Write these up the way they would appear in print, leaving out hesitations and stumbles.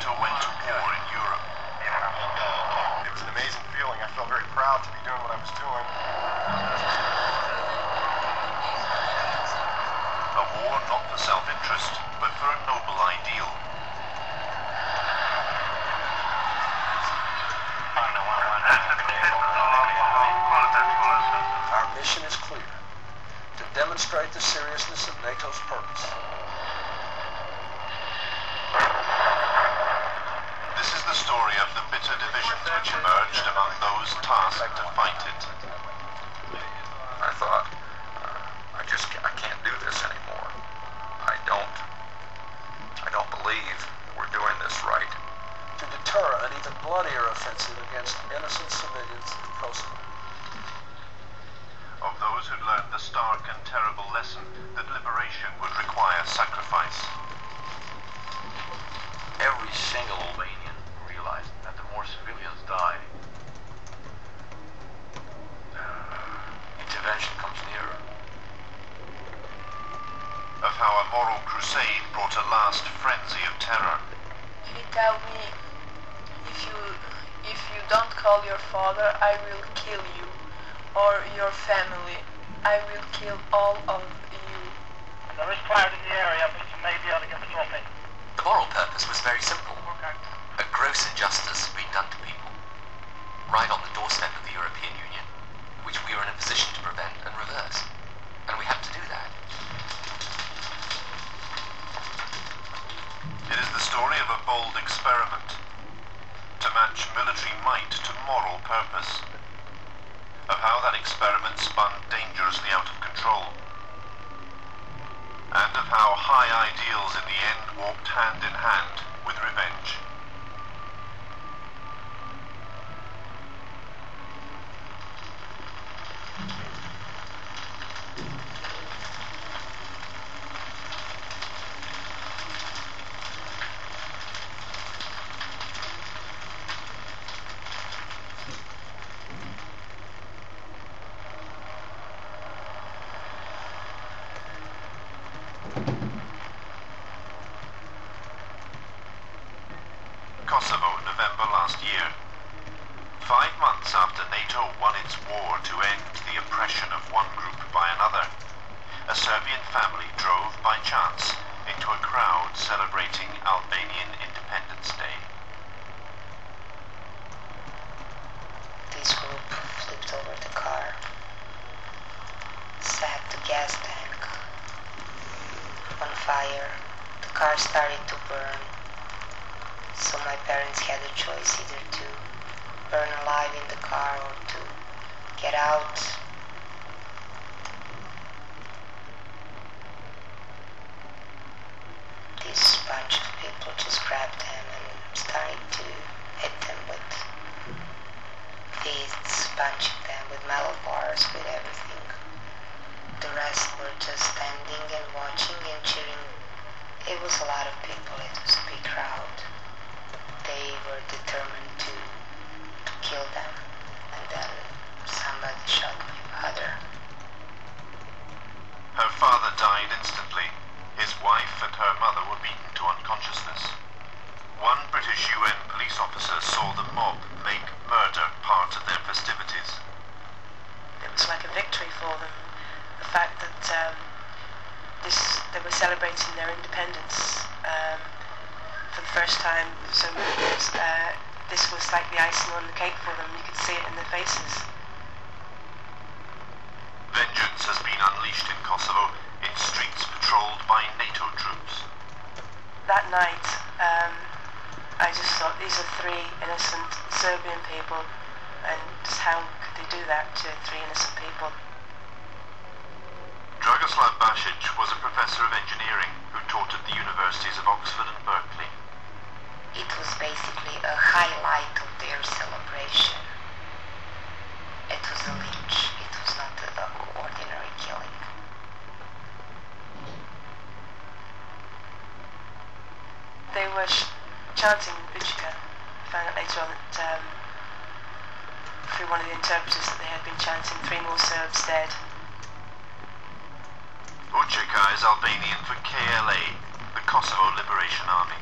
NATO went to war in Europe. It was an amazing feeling. I felt very proud to be doing what I was doing. A war not for self-interest, but for a noble ideal. Our mission is clear: to demonstrate the seriousness of NATO's purpose. This is the story of the bitter divisions which emerged among those tasked to fight it. I thought, I can't do this anymore. I don't believe we're doing this right. To deter an even bloodier offensive against innocent civilians in Kosovo. Of those who'd learned the stark and terrible lesson that liberation would require sacrifice. Every single Albanian realized that the more civilians die, intervention comes nearer. Of how a moral crusade brought a last frenzy of terror. He told me, if you don't call your father, I will kill you, or your family. I will kill all of you. There is crowd in the area, but you may be able to get the drop in. The moral purpose was very simple. A gross injustice had been done to people, right on the doorstep of the European Union, which we were in a position to prevent and reverse. And we had to do that. It is the story of a bold experiment to match military might to moral purpose. Of how that experiment spun dangerously out of control. And of how high ideals in the end walked hand in hand with revenge. Kosovo, November last year. 5 months after NATO won its war to end the oppression of one group by another, a Serbian family drove by chance into a crowd celebrating Albanian Independence Day. This group flipped over the car, set the gas tank on fire. The car started to burn. So my parents had a choice, either to burn alive in the car or to get out. This bunch of people just grabbed them and started to hit them with fists, punching them with metal bars, with everything. The rest were just standing and watching and cheering. It was a lot of people, it was a big crowd. They were determined to kill them, and then somebody shot my father. Her father died instantly. His wife and her mother were beaten to unconsciousness. One British UN police officer saw the mob make murder part of their festivities. It was like a victory for them. The fact that they were celebrating their independence. For the first time for so many years, this was like the icing on the cake for them. You could see it in their faces. Vengeance has been unleashed in Kosovo in streets patrolled by NATO troops. That night, I just thought, these are 3 innocent Serbian people, and just how could they do that to 3 innocent people? Dragoslav Basic was a professor of engineering who taught at the universities of Oxford and Berkeley. It was basically a highlight of their celebration. It was a lynch. It was not an ordinary killing. They were chanting Buchka. I found out later on that through one of the interpreters that they had been chanting 3 more Serbs dead. Buchka is Albanian for KLA, the Kosovo Liberation Army.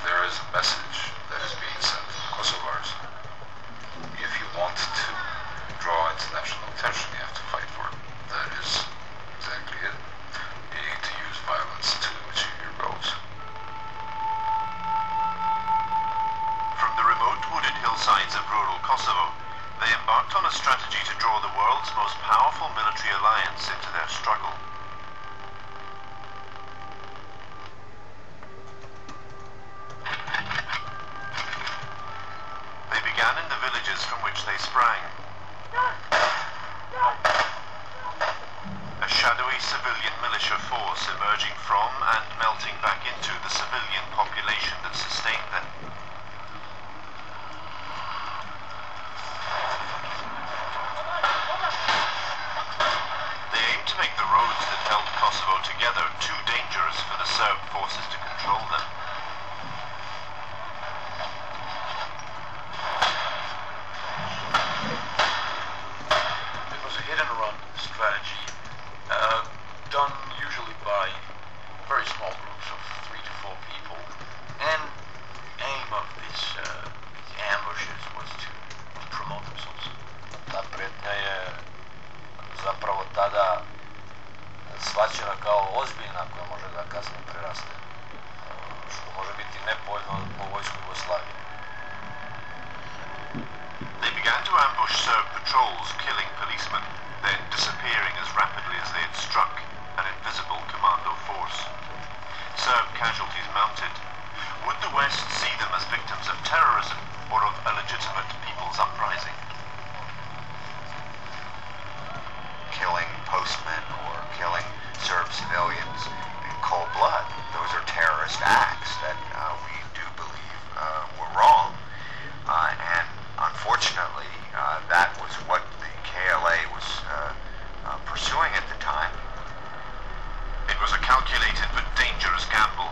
There is a message that is being sent to the Kosovars. If you want to draw international attention, you have to fight for it. That is exactly it. You need to use violence to achieve your goals. From the remote wooded hillsides of rural Kosovo, they embarked on a strategy to draw the world's most powerful military alliance into their struggle. They began in the villages from which they sprang. A shadowy civilian militia force emerging from and melting back into the civilian population that sustained them. They aimed to make the roads that held Kosovo together too dangerous for the Serb forces to control them. It was a hit-and-run strategy, done usually by very small groups of 3 to 4 people, and the aim of these ambushes was to promote themselves. Ta pretnja je zapravo tada shvaćena kao ozbiljna koja može da kasnije preraste, što može biti nepovoljno po vojsku Jugoslavije. They began to ambush Serb patrols, killing policemen, then disappearing as rapidly as they had struck, an invisible commando force. Serb casualties mounted. Would the West see them as victims of terrorism or of a legitimate people's uprising? Killing postmen or killing Serb civilians in cold blood. Those are terrorist acts that we do believe were wrong. And unfortunately, that was what the KLA was pursuing at the time. It was a calculated but dangerous gamble.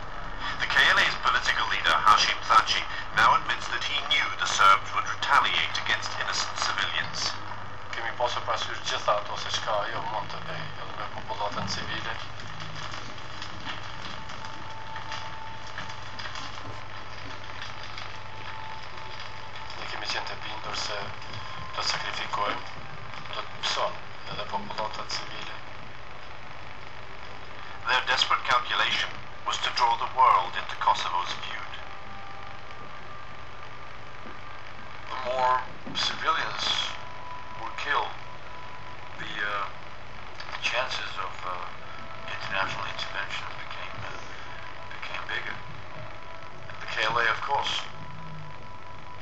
The KLA's political leader, Hashim Thaçi, now admits that he knew the Serbs would retaliate against innocent civilians. Kemi pasur parasysh gjitha ato se çka ajo mund të bëjë edhe me popullatën civile. Ne kemi qenë të bindur se do të sakrifikojmë, do të mëson edhe popullatën civile. Their desperate calculation was to draw the world into Kosovo's feud. The more civilians were killed, the chances of international intervention became bigger. And the KLA, of course,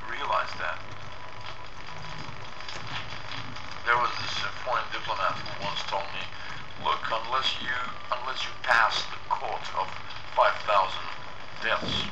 realized that. There was this foreign diplomat who once told me, look, unless you pass the court of 5,000 deaths,